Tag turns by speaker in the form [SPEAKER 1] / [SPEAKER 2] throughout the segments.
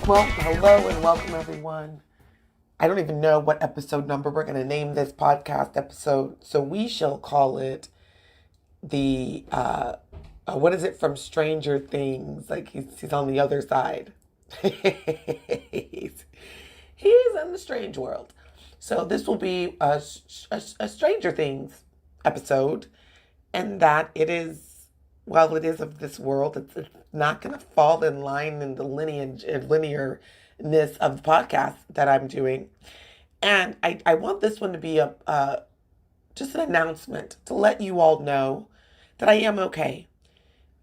[SPEAKER 1] Well, hello and welcome everyone. I don't even know what episode number we're going to name this podcast episode, so we shall call it the what is it from Stranger Things? Like he's on the other side. he's, he's in the strange world. So this will be a Stranger Things episode, and that it is, well, it is of this world. It's not going to fall in line in the linearness of the podcast that I'm doing. And I want this one to be just an announcement to let you all know that I am okay.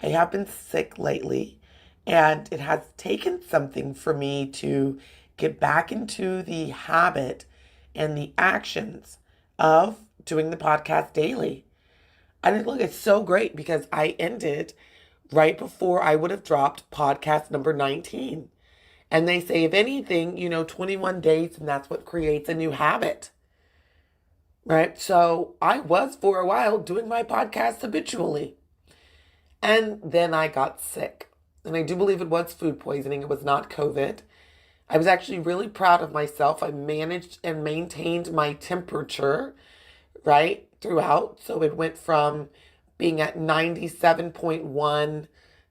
[SPEAKER 1] I have been sick lately, and it has taken something for me to get back into the habit and the actions of doing the podcast daily. And look, it's so great because I ended right before I would have dropped podcast number 19. And they say, if anything, 21 days, and that's what creates a new habit. Right? So I was for a while doing my podcast habitually. And then I got sick. And I do believe it was food poisoning. It was not COVID. I was actually really proud of myself. I managed and maintained my temperature, right, throughout. So it went from being at 97.1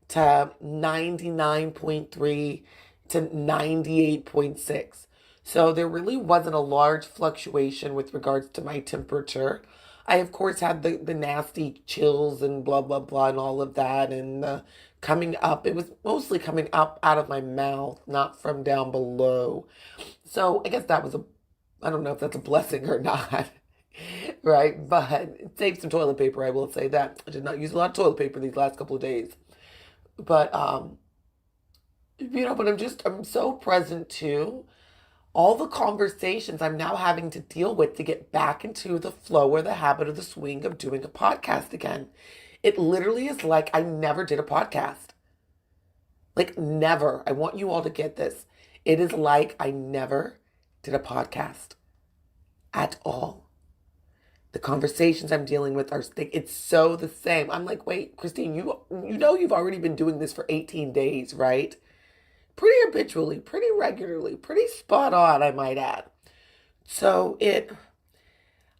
[SPEAKER 1] to 99.3 to 98.6. So there really wasn't a large fluctuation with regards to my temperature. I, of course, had the nasty chills and blah, blah, blah, and all of that. And coming up, it was mostly coming up out of my mouth, not from down below. So I guess that was I don't know if that's a blessing or not. Right? But it saved some toilet paper, I will say that. I did not use a lot of toilet paper these last couple of days. But, but I'm so present to all the conversations I'm now having to deal with to get back into the flow or the habit or the swing of doing a podcast again. It literally is like I never did a podcast. Like, never. I want you all to get this. It is like I never did a podcast at all. The conversations I'm dealing with it's so the same. I'm like, wait, Christine, you know you've already been doing this for 18 days, right? Pretty habitually, pretty regularly, pretty spot on, I might add. So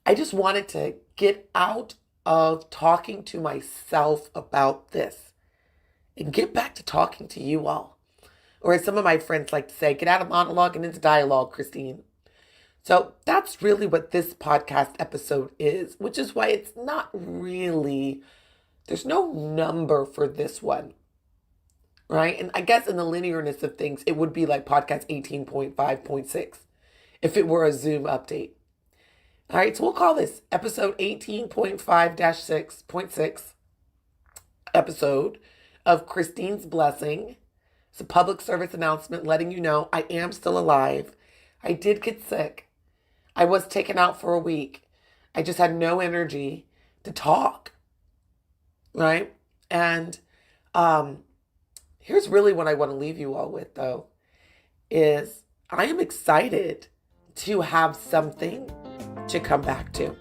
[SPEAKER 1] I just wanted to get out of talking to myself about this and get back to talking to you all. Or as some of my friends like to say, get out of monologue and into dialogue, Christine. So that's really what this podcast episode is, which is why it's not really, there's no number for this one, right? And I guess in the linearness of things, it would be like podcast 18.5.6 if it were a Zoom update. All right, so we'll call this episode 18.5-6.6 episode of Christine's Blessing. It's a public service announcement letting you know I am still alive. I did get sick. I was taken out for a week. I just had no energy to talk, right? And here's really what I want to leave you all with, though, is I am excited to have something to come back to.